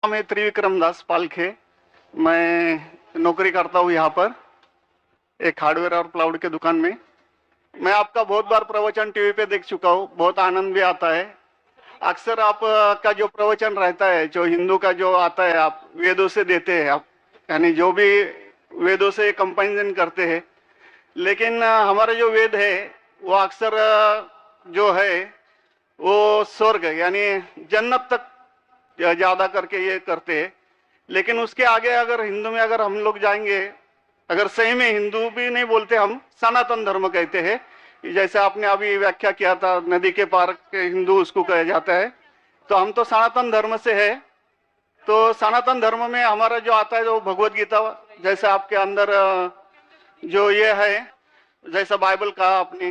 मैं त्रिविक्रम दास पालखे। मैं नौकरी करता हूँ यहाँ पर एक हार्डवेयर और प्लाउड के दुकान में। मैं आपका बहुत बार प्रवचन टीवी पे देख चुका हूँ, बहुत आनंद भी आता है। अक्सर आप का जो प्रवचन रहता है, जो हिंदू का जो आता है, आप वेदों से देते हैं, आप यानी जो भी वेदों से कंपेरिजन करते हैं। लेकिन हमारा जो वेद है वो अक्सर जो है वो स्वर्ग यानी जन्नत तक ज्यादा करके ये करते हैं। लेकिन उसके आगे अगर हिंदू में अगर हम लोग जाएंगे, अगर सही में हिंदू भी नहीं बोलते, हम सनातन धर्म कहते हैं। जैसे आपने अभी व्याख्या किया था, नदी के पार के हिंदू उसको कहा जाता है। तो हम तो सनातन धर्म से है। तो सनातन धर्म में हमारा जो आता है जो भगवत गीता, जैसे आपके अंदर जो ये है, जैसा बाइबल का आपने,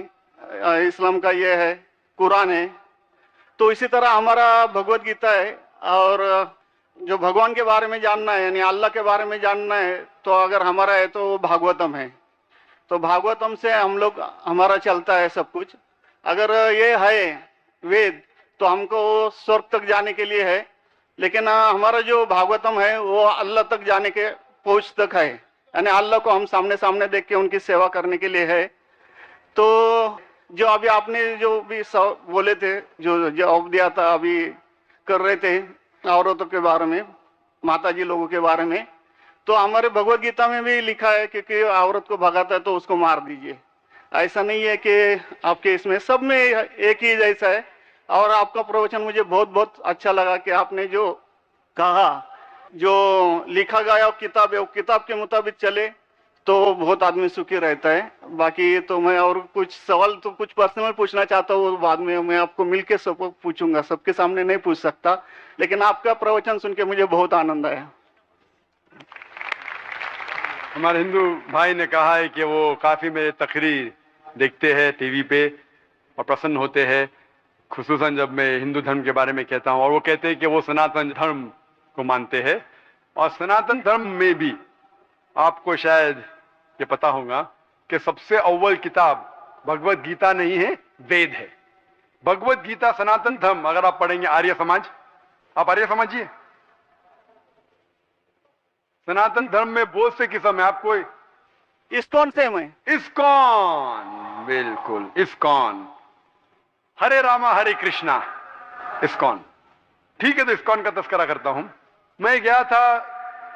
इस्लाम का ये है, कुरान है, तो इसी तरह हमारा भगवत गीता है। और जो भगवान के बारे में जानना है यानी अल्लाह के बारे में जानना है, तो अगर हमारा है तो भागवतम है। तो भागवतम से हम लोग हमारा चलता है सब कुछ। अगर ये है वेद तो हमको स्वर्ग तक जाने के लिए है। लेकिन हमारा जो भागवतम है वो अल्लाह तक जाने के पहुंच तक है, यानी अल्लाह को हम सामने सामने देख के उनकी सेवा करने के लिए है। तो जो अभी आपने जो भी बोले थे, जो जवाब दिया था, अभी कर रहे थे औरतों के बारे में, माताजी लोगों के बारे में, तो हमारे भगवत गीता में भी लिखा है कि औरत को भगाता है तो उसको मार दीजिए। ऐसा नहीं है कि आपके इसमें सब में एक ही जैसा है। और आपका प्रवचन मुझे बहुत बहुत अच्छा लगा कि आपने जो कहा, जो लिखा गया किताब है वो किताब के मुताबिक चले तो बहुत आदमी सुखी रहता है। बाकी तो मैं और कुछ सवाल तो कुछ पर्सनल पूछना चाहता हूँ, बाद में मैं आपको मिलके सबको पूछूंगा, सबके सामने नहीं पूछ सकता। लेकिन आपका प्रवचन सुन के मुझे बहुत आनंद आया। हमारे हिंदू भाई ने कहा है कि वो काफ़ी मेरे तकरीर देखते हैं टीवी पे और प्रसन्न होते हैं, खुसूसन जब मैं हिंदू धर्म के बारे में कहता हूँ। और वो कहते हैं कि वो सनातन धर्म को मानते हैं। और सनातन धर्म में भी आपको शायद ये पता होगा कि सबसे अव्वल किताब भगवत गीता नहीं है, वेद है। भगवत गीता सनातन धर्म अगर आप पढ़ेंगे, आर्य समाज, आप आर्य समाजी है, सनातन धर्म में बहुत से किस्म है। आपको इस्कॉन से मैं, इस्कॉन, बिल्कुल इस्कॉन, हरे रामा हरे कृष्णा, इस्कॉन, ठीक है। तो इस्कॉन का तस्करा करता हूं। मैं गया था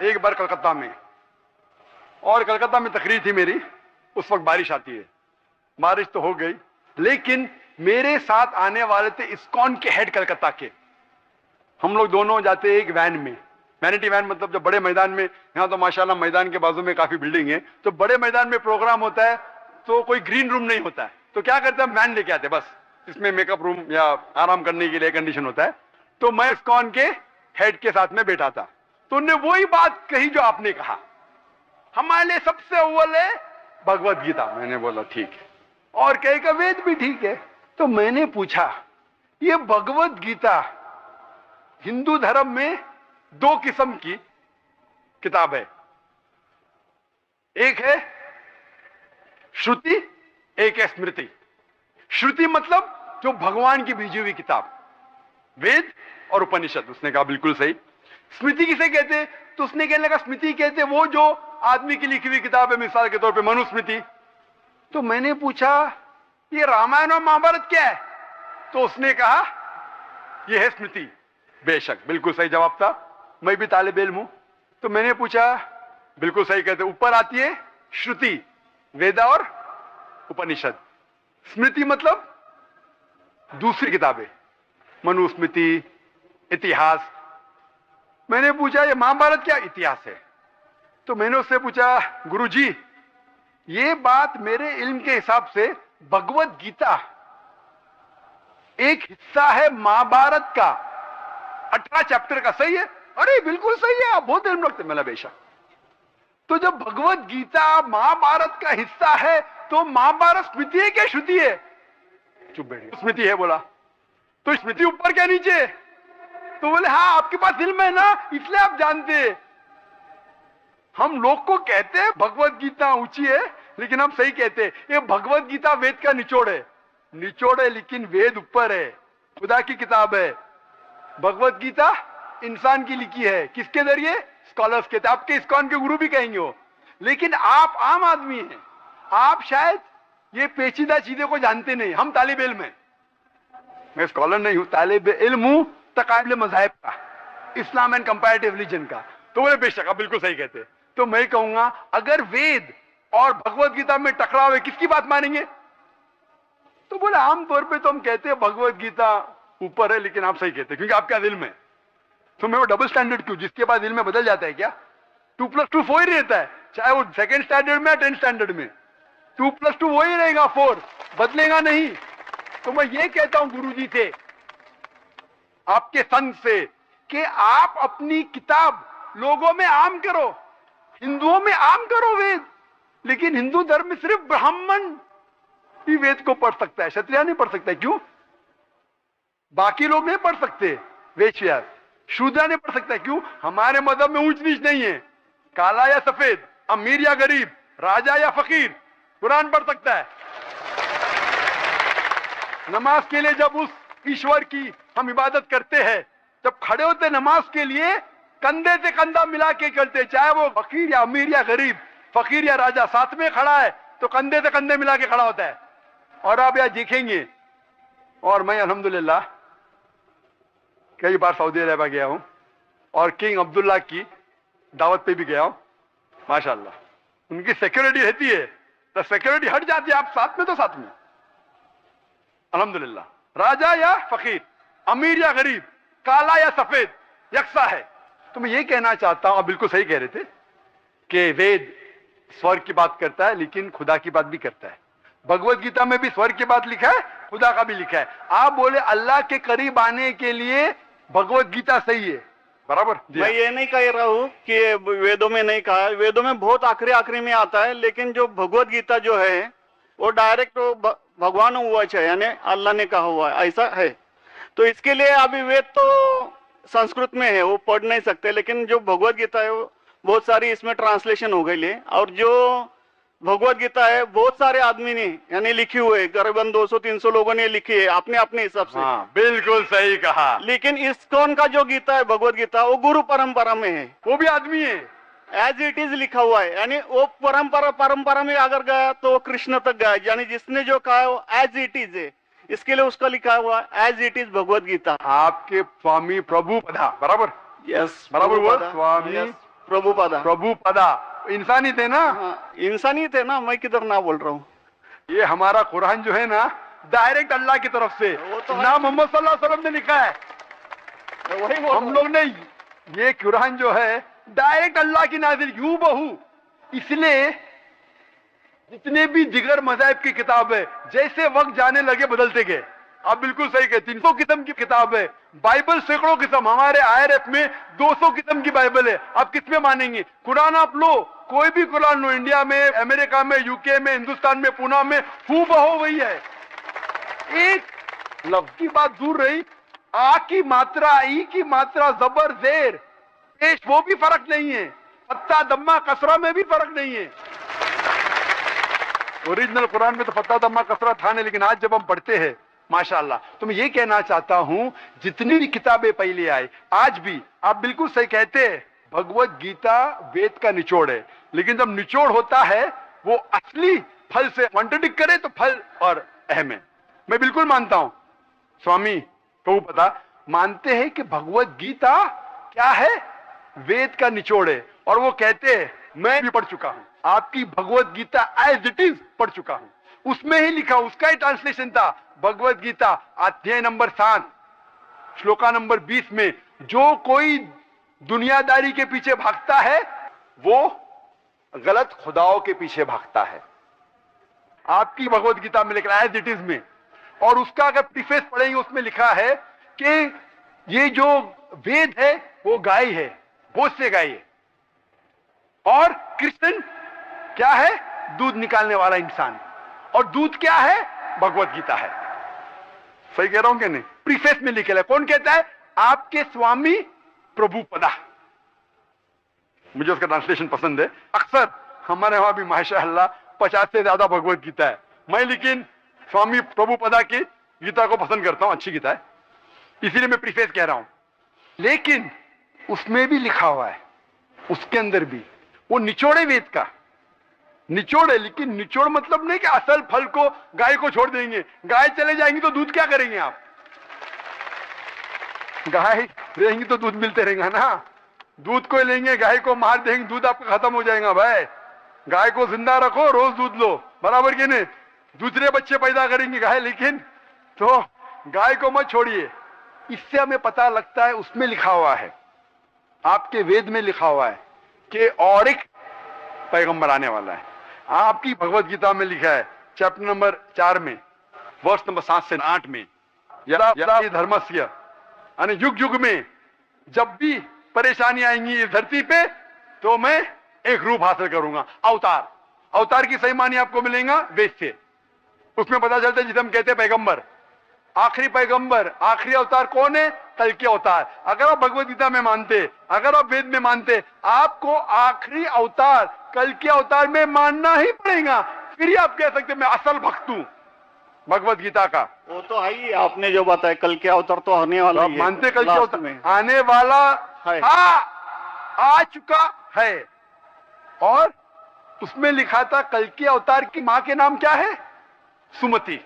एक बार कलकत्ता में, और कलकत्ता में तकरीर थी मेरी। उस वक्त बारिश आती है, बारिश तो हो गई, लेकिन मेरे साथ आने वाले थे इस्कॉन के हेड कलकत्ता के। हम लोग दोनों जाते एक वैन में, वैनिटी वैन, मतलब जब बड़े मैदान में, यहाँ तो माशाल्लाह मैदान के बाजू में काफी बिल्डिंग है, तो बड़े मैदान में प्रोग्राम होता है तो कोई ग्रीन रूम नहीं होता है, तो क्या करते हैं, वैन लेके आते, बस इसमें मेकअप रूम या आराम करने के लिए कंडीशन होता है। तो मैं इस्कॉन के हेड के साथ में बैठा था, तो उन्होंने वही बात कही जो आपने कहा, हमारे लिए सबसे अव्वल है भगवत गीता। मैंने बोला ठीक है, और कहेगा वेद भी ठीक है। तो मैंने पूछा, ये भगवत गीता हिंदू धर्म में दो किस्म की किताब है, एक है श्रुति, एक है स्मृति। श्रुति मतलब जो भगवान की भेजी हुई किताब, वेद और उपनिषद। उसने कहा बिल्कुल सही। स्मृति किसे कहते, तो उसने कहने लगा स्मृति कहते वो जो आदमी की लिखी हुई किताब है, मिसाल के तौर पे मनुस्मृति। तो मैंने पूछा ये रामायण और महाभारत क्या है, तो उसने कहा ये है स्मृति। बेशक बिल्कुल सही जवाब था, मैं भी तालिब इल्म हूं। तो मैंने पूछा, बिल्कुल सही कहते, ऊपर आती है श्रुति, वेद और उपनिषद। स्मृति मतलब दूसरी किताबें, मनुस्मृति, इतिहास। मैंने पूछा ये महाभारत क्या इतिहास है, तो मैंने उससे पूछा गुरुजी ये बात मेरे इल्म के हिसाब से भगवत गीता एक हिस्सा है महाभारत का, 18 चैप्टर का, सही है? अरे बिल्कुल सही है, आप बहुत इल्म रखते। मेरा बेशक। तो जब भगवत गीता महाभारत का हिस्सा है तो महाभारत स्मृति है क्या श्रुति है? चुप बैठ गया। स्मृति है बोला, तो स्मृति ऊपर क्या नीचे? तो बोले हाँ आपके पास इल्म है ना, इसलिए आप जानते हैं। हम लोग को कहते हैं भगवत गीता ऊंची है, लेकिन हम सही कहते हैं ये भगवत गीता वेद का निचोड़ है। निचोड़ है लेकिन वेद ऊपर है, खुदा की किताब है। भगवत गीता इंसान की लिखी है, किसके जरिए? स्कॉलर्स के। आपके इस्कॉन के गुरु भी कहेंगे वो। लेकिन आप आम आदमी हैं, आप शायद ये पेचीदा चीजें को जानते नहीं। हम तालिब इल्म हैं, मैं स्कॉलर नहीं हूं, तालिब इल्म हूं तकाबले मज़ाहिब का, इस्लाम एंड कंपैरेटिव रिलीजन का। तो बोले बेशक आप बिल्कुल सही कहते। तो मैं कहूंगा अगर वेद और भगवत गीता में टकराव है, किसकी बात मानेंगे? तो बोले आमतौर पे तो हम कहते हैं भगवत गीता ऊपर है, लेकिन आप सही कहते हैं क्योंकि आपके पास इल्म है। तो मैं वो डबल स्टैंडर्ड क्यों? जिसके पास इल्म में बदल जाता है क्या? 2+2 4 ही रहता है, चाहे वो सेकंड स्टैंडर्ड में या 10th स्टैंडर्ड में 2+2 वही रहेगा, 4 बदलेगा नहीं। तो मैं ये कहता हूं गुरुजी से, आपके संग से, कि आप अपनी किताब लोगों में आम करो, हिंदुओं में आम करो वेद। लेकिन हिंदू धर्म में सिर्फ ब्राह्मण ही वेद को पढ़ सकता है, क्षत्रिय नहीं पढ़ सकता। क्यों? बाकी लोग नहीं पढ़ सकते, वैश्य शूद्र नहीं पढ़ सकता। क्यों? हमारे मजहब में ऊंच नीच नहीं है, काला या सफेद, अमीर या गरीब, राजा या फकीर, कुरान पढ़ सकता है। नमाज के लिए जब उस ईश्वर की हम इबादत करते हैं, जब खड़े होते नमाज के लिए कंधे से कंधा मिला के करते, चाहे वो फकीर या अमीर या गरीब, फकीर या राजा साथ में खड़ा है तो कंधे से कंधे मिला के खड़ा होता है। और आप यहां देखेंगे, और मैं अल्हम्दुलिल्लाह कई बार सऊदी अरब गया हूं और किंग अब्दुल्ला की दावत पे भी गया हूं, माशाल्लाह उनकी सिक्योरिटी रहती है, तो सिक्योरिटी हट जाती है, आप साथ में तो साथ में अल्हम्दुलिल्लाह। राजा या फकीर, अमीर या गरीब, काला या सफेद, यकसा है। तो मैं ये कहना चाहता हूं, आप बिल्कुल सही कह रहे थे कि वेद स्वर्ग की बात करता है लेकिन खुदा की बात भी करता है। भगवत गीता में भी स्वर्ग की बात लिखा है, खुदा का भी लिखा है। आप बोले अल्लाह के करीब आने के लिए भगवत गीता सही है, बराबर। मैं ये नहीं कह रहा हूँ कि ये वेदों में नहीं कहा है, वेदों में बहुत आखिरी में आता है, लेकिन जो भगवत गीता जो है वो डायरेक्ट भगवान हुआ है, यानी अल्लाह ने कहा हुआ है, ऐसा है। तो इसके लिए अभी वेद तो संस्कृत में है, वो पढ़ नहीं सकते, लेकिन जो भगवत गीता है वो बहुत सारी इसमें ट्रांसलेशन हो गई है। और जो भगवत गीता है बहुत सारे आदमी ने यानी लिखी हुई है, करीबन 200-300 लोगों ने लिखी है अपने अपने हिसाब से। हाँ, बिल्कुल सही कहा। लेकिन इस्कॉन का जो गीता है, भगवत गीता, वो गुरु परंपरा में है, वो भी आदमी है, एज इट इज लिखा हुआ है। यानी वो परंपरा में अगर गया तो कृष्ण तक गया, यानी जिसने जो कहा है वो एज इट इज है, इसके लिए उसका लिखा हुआ as it is Bhagavad Gita. आपके स्वामी प्रभुपदा, बराबर। यस, बराबर हुआ, स्वामी प्रभुपदा इंसानी थे ना। हाँ, इंसानी थे ना, मैं किधर ना बोल रहा हूँ। ये हमारा कुरान जो है ना, डायरेक्ट अल्लाह की तरफ से, तो ना मोहम्मद सल्लल्लाहु अलैहि वसल्लम ने लिखा है, वही हम लोग ने। ये कुरान जो है डायरेक्ट अल्लाह की नाज़िल, यूं बहू। इसलिए जितने भी दिगर मज़ाहिब की किताब है, जैसे वक्त जाने लगे बदलते गए। आप बिल्कुल सही कहते, 300 किस्म की किताब है, बाइबल सैकड़ों किस्म, हमारे IRF में 200 किस्म की बाइबल है। आप किस में मानेंगे? कुरान आप लो, कोई भी कुरान लो, इंडिया में, अमेरिका में, यूके में, हिंदुस्तान में, पूना में, हूबहू वही है। एक लफ्ज की बात दूर रही, आ की मात्रा, ई की मात्रा, जबर जेर पेश, वो भी फर्क नहीं है, फत्ता दम्मा कसरा में भी फर्क नहीं है। ओरिजिनल कुरान में तो फत्ता दम्मा कसरा था नहीं, लेकिन आज जब हम पढ़ते हैं माशाअल्लाह। तो मैं ये कहना चाहता हूं, जितनी भी किताबें पहले आई, आज भी आप बिल्कुल सही कहते हैं, भगवत गीता वेद का निचोड़ है। लेकिन जब निचोड़ होता है वो असली फल से कॉन्ट्रडिक्ट करे तो फल और अहम है। मैं बिल्कुल मानता हूं, स्वामी प्रभुपदा मानते हैं कि भगवत गीता क्या है, वेद का निचोड़ है। और वो कहते हैं, मैं भी पढ़ चुका हूं, आपकी Bhagavad Gita as it is पढ़ चुका हूं, उसमें ही लिखा, उसका ही ट्रांसलेशन था। भगवत गीता अध्याय नंबर 7 श्लोका नंबर 20 में, जो कोई दुनियादारी के पीछे भागता है वो गलत खुदाओं के पीछे भागता है। आपकी भगवत गीता में लिखा है एज इट इज में, और उसका अगर प्रीफेस पढ़ेंगे उसमें लिखा है कि ये जो वेद है वो गाय है, बहुत से गाय है, और कृष्ण क्या है, दूध निकालने वाला इंसान, और दूध क्या है, भगवत गीता है। सही कह रहा हूं कि नहीं? प्रीफेस में लिखे है, कौन कहता है? आपके स्वामी प्रभुपदा। मुझे उसका ट्रांसलेशन पसंद है। अक्सर हमारे वहां भी माशाअल्लाह 50 से ज्यादा भगवत गीता है, मैं लेकिन स्वामी प्रभुपदा की गीता को पसंद करता हूं, अच्छी गीता है, इसीलिए मैं प्रीफेस कह रहा हूं। लेकिन उसमें भी लिखा हुआ है, उसके अंदर भी वो निचोड़ है वेद का, निचोड़ है। लेकिन निचोड़ मतलब नहीं कि असल फल को गाय को छोड़ देंगे, गाय चले जाएंगी तो दूध क्या करेंगे आप? गाय रहेंगी तो दूध मिलते रहेगा ना, दूध को लेंगे गाय को मार देंगे, दूध आपका खत्म हो जाएगा भाई। गाय को जिंदा रखो, रोज दूध लो, बराबर कि नहीं? दूसरे बच्चे पैदा करेंगे गाय, लेकिन तो गाय को मत छोड़िए। इससे हमें पता लगता है, उसमें लिखा हुआ है, आपके वेद में लिखा हुआ है कि और एक पैगंबर आने वाला है। आपकी भगवत गीता में लिखा है चैप्टर नंबर 4 में वर्ष नंबर 7 से 8 में, यदा धर्मस्य, यानी युग युग में जब भी परेशानी आएंगी इस धरती पे तो मैं एक रूप हासिल करूंगा, अवतार। अवतार की सही मानी आपको मिलेगा वेद से। उसमें पता चलता है जिसे हम कहते हैं पैगंबर, आखिरी पैगंबर, आखिरी अवतार कौन है? कल के अवतार। अगर आप भगवत गीता में मानते, अगर आप वेद में मानते, आपको आखिरी अवतार कल के अवतार में मानना ही पड़ेगा, फिर ही आप कह सकते मैं असल भक्त हूं भगवत गीता का। वो तो है ही, आपने जो बताया कल के अवतार तो आने वाला आप ही है, मानते कल के लास्ट अवतार में। आने वाला है। आ चुका है। और उसमें लिखा था कल के अवतार की मां के नाम क्या है? सुमति।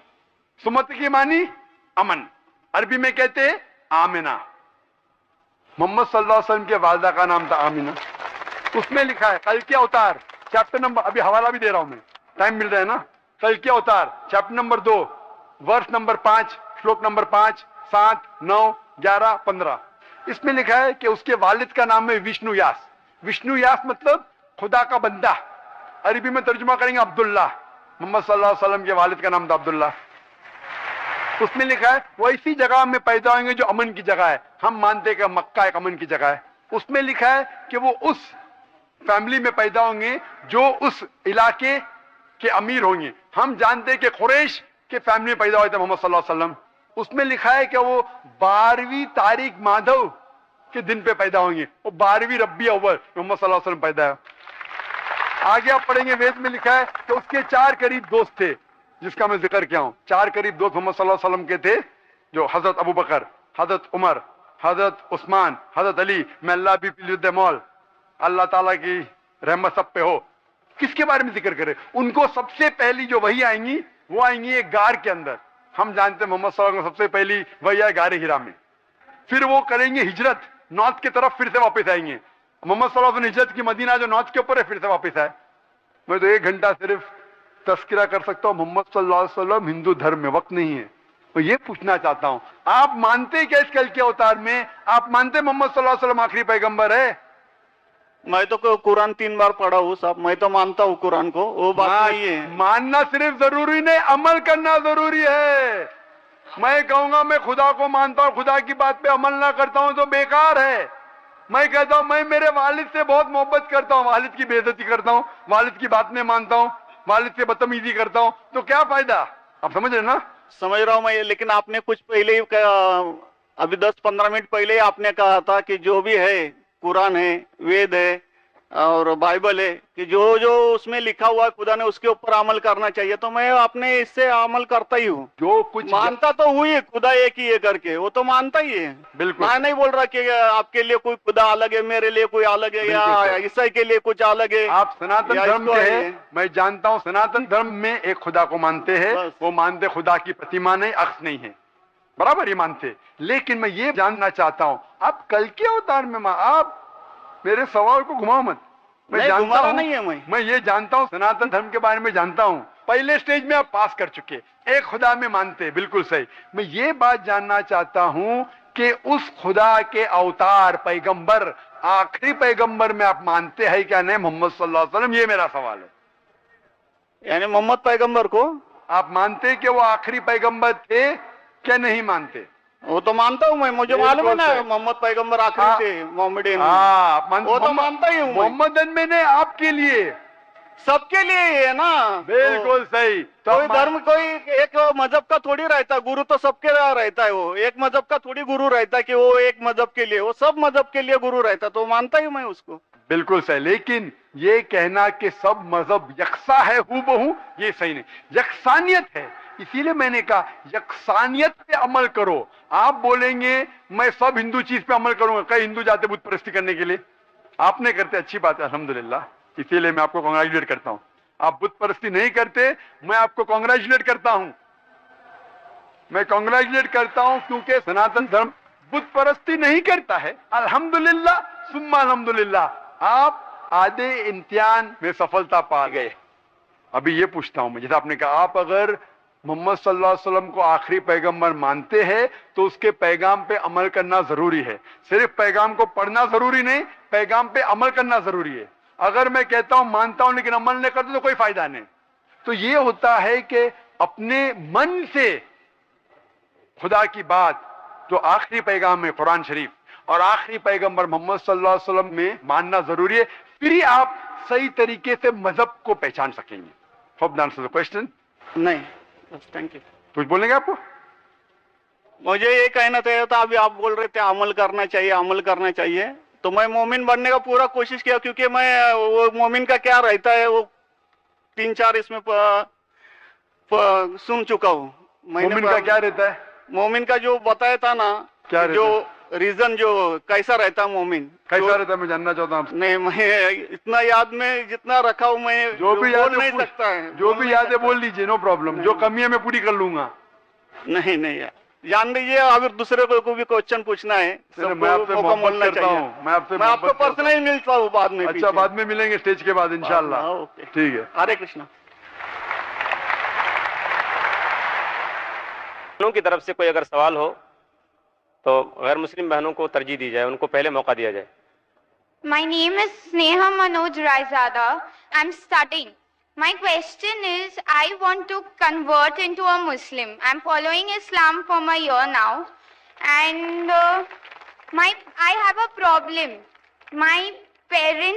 सुमति की मानी अमन, अरबी में कहते हैं आमिना। मोहम्मद सल्लल्लाहु अलैहि वसल्लम के वालिदा का नाम था आमिना। उसमें लिखा है कल के अवतार, चैप्टर नंबर, अभी हवाला भी दे रहा हूं मैं, टाइम मिल रहा है ना। कल के अवतार चैप्टर नंबर 2 वर्ष नंबर 5 श्लोक नंबर 5, 7, 9, 11, 15। इसमें लिखा है कि उसके वालिद का नाम है विष्णु यास। विष्णु यास मतलब खुदा का बंदा, अरबी में तर्जुमा करेंगे अब्दुल्ला। मोहम्मद सल्लल्लाहु अलैहि वसल्लम के वालिद का नाम था अब्दुल्ला। उसमें लिखा है वो इसी जगह में पैदा होंगे जो अमन की जगह है। हम मानते हैं कि मक्का एक अमन की जगह है। उसमें लिखा है कि वो उस फैमिली में पैदा होंगे जो उस इलाके के अमीर होंगे। हम जानते हैं कि कुरैश के फैमिली में पैदा हुए थे मोहम्मद सल्लल्लाहु अलैहि वसल्लम। उसमें लिखा है कि वो 12वीं तारीख माधव के दिन पे पैदा होंगे, वो 12वीं रब्बी अव्वल मोहम्मद सल्लल्लाहु अलैहि वसल्लम पैदा है। आगे आप पढ़ेंगे वेद में लिखा है कि उसके 4 करीब दोस्त थे, जिसका मैं जिक्र किया हूं। 4 करीब दोस्त मोहम्मद सल्लल्लाहु अलैहि वसल्लम के थे, जो हजरत अबू बकर, हजरत उमर, हजरत उस्मान, हजरत अली। मैं अल्लाह भी प्लीज मौल, अल्लाह ताला की रहमत सब पे हो। किसके बारे में जिक्र करें? उनको सबसे पहली जो वही आएंगी वो आएंगी एक गार के अंदर। हम जानते हैं मोहम्मद सल्लल्लाहु अलैहि वसल्लम सबसे पहली वही आए गारे हिरा में। फिर वो करेंगे हिजरत नॉर्थ की तरफ, फिर से वापस आएंगे। मोहम्मद सल्लल्लाहु अलैहि वसल्लम हिजरत की मदीना जो नॉर्थ के ऊपर है, फिर से वापस आए। मैं तो 1 घंटा सिर्फ तस्करा कर सकता हूं मोहम्मद सल्लल्लाहु अलैहि वसल्लम हिंदू धर्म में, वक्त नहीं है। तो ये पूछना चाहता हूं, आप मानते क्या इस कल के अवतार में? आप मानते मोहम्मद सल्लल्लाहु अलैहि वसल्लम आखिरी पैगंबर है? मैं तो कुरान 3 बार पढ़ा हूँ साहब, मैं तो मानता हूँ कुरान को, वो बात नहीं है। मानना सिर्फ जरूरी नहीं, अमल करना जरूरी है। मैं कहूंगा मैं खुदा को मानता हूं, खुदा की बात पे अमल ना करता हूं तो बेकार है। मैं कहता हूं मैं मेरे वालिद से बहुत मोहब्बत करता हूं, वालिद की बेइज्जती करता हूं, वालिद की बात नहीं मानता हूं, वालिद से बदतमीजी करता हूं, तो क्या फायदा? आप समझ रहे ना? समझ रहा हूँ मैं, लेकिन आपने कुछ पहले ही अभी 10-15 मिनट पहले ही आपने कहा था कि जो भी है कुरान है, वेद है और बाइबल है, कि जो जो उसमें लिखा हुआ है खुदा ने उसके ऊपर अमल करना चाहिए। तो मैं अपने इससे अमल करता ही हूँ। जो कुछ मानता तो हुई है खुदा एक ही है करके, वो तो मानता ही है। बिल्कुल। मैं नहीं बोल रहा कि आपके लिए कोई खुदा अलग है, मेरे लिए कोई अलग है, या ईसाई के लिए कुछ अलग है। आप सनातन धर्म के हैं, मैं जानता हूँ सनातन धर्म में एक खुदा को मानते हैं। वो मानते खुदा की प्रतिमा नहीं, अक्स नहीं है, बराबर ये मानते। लेकिन मैं ये जानना चाहता हूँ आप कल के अवतार में आप मेरे सवाल को घुमाओ मत। मैं जानता हूं, नहीं है मैं ये जानता हूं सनातन धर्म के बारे में जानता हूं। पहले स्टेज में आप पास कर चुके, एक खुदा में मानते, बिल्कुल सही। मैं ये बात जानना चाहता हूं कि उस खुदा के अवतार पैगंबर, आखिरी पैगंबर में आप मानते हैं क्या नहीं मोहम्मद सल्लल्लाहु अलैहि वसल्लम? ये मेरा सवाल है। यानी मोहम्मद पैगंबर को आप मानते कि वो आखिरी पैगंबर थे क्या नहीं मानते? वो तो मानता हूँ मैं, मुझे मालूम है ना मोहम्मद पैगंबर आखिरी थे मोहम्मदियन। वो तो मानता ही हूँ। मोहम्मदन में ने आपके लिए, सबके लिए है ना। बिल्कुल सही। तो कोई धर्म, कोई एक मजहब का थोड़ी रहता, गुरु तो सबके रहता है। वो एक मजहब का थोड़ी गुरु रहता है कि वो एक मजहब के लिए, वो सब मजहब के लिए गुरु रहता, तो मानता ही मैं उसको। बिल्कुल सही। लेकिन ये कहना कि सब मजहब यकसा है हूबहू, ये सही नहीं। यकसानियत है, इसीलिए मैंने कहा यकसानियत पे अमल करो। आप बोलेंगे मैं सब हिंदू चीज पे अमल करूंगा, कई हिंदू जाते बुत परस्ती करने के लिए, आप नहीं करते, अच्छी बात है अल्हम्दुलिल्लाह, इसीलिए मैं आपको कांग्रेचुलेट करता हूं। आप बुत परस्ती नहीं करते, मैं आपको कांग्रेचुलेट करता हूं, मैं कांग्रेचुलेट करता हूं, क्योंकि सनातन धर्म बुत परस्ती नहीं करता है। अल्हम्दुलिल्लाह सुम्मा अल्हम्दुलिल्लाह, आप आधे इम्तिहान में सफलता पा गए। अभी ये पूछता हूं मैं, जैसे आपने कहा, आप अगर मोहम्मद सल्लल्लाहु अलैहि वसल्लम को आखिरी पैगंबर मानते हैं तो उसके पैगाम पे अमल करना जरूरी है। सिर्फ पैगाम को पढ़ना जरूरी नहीं, पैगाम पे अमल करना जरूरी है। अगर मैं कहता हूं मानता हूं लेकिन अमल नहीं करता तो कोई फायदा नहीं। तो ये होता है कि अपने मन से खुदा की बात जो आखिरी पैगाम है कुरान शरीफ और आखिरी पैगंबर मोहम्मद सल्लल्लाहु अलैहि वसल्लम में मानना जरूरी है, फिर ही आप सही तरीके से मजहब को पहचान सकेंगे। Hope that answers the question. नहीं, बस थैंक यू। कुछ बोलेंगे आपको? मुझे ये कहना चाहिए था, अभी आप बोल रहे थे अमल करना चाहिए, अमल करना चाहिए, तो मैं मोमिन बनने का पूरा कोशिश किया, क्योंकि मैं वो मोमिन का क्या रहता है वो 3-4 इसमें सुन चुका हूँ। मोमिन का क्या रहता है? मोमिन का जो बताया था ना, क्या रहता जो रीजन जो कैसा रहता है मोमिन, कैसा रहता है, मैं जानना चाहता हूँ। नहीं, मैं इतना याद में जितना रखा हूँ मैं जो भी याद नहीं सकता है, जो भी याद है बोल लीजिए, नो प्रॉब्लम। जो कमी है मैं पूरी कर लूंगा। नहीं यार, जान लीजिए, अगर दूसरे को भी क्वेश्चन पूछना है, मैं आपसे मोहब्बत करता हूँ, मैं आपको पर्सनली मिलता हूँ बाद में। अच्छा, बाद में मिलेंगे स्टेज के बाद इंशाल्लाह। ठीक है, हरे कृष्णा। बहनों की तरफ से कोई अगर सवाल हो तो गैर मुस्लिम बहनों को तरजीह दी जाए, उनको पहले मौका दिया जाए। My name is Sneha Manoj Raizada. I'm studying. My question is, I want to convert into a Muslim. I'm following Islam for a year now, and I have a problem. My parents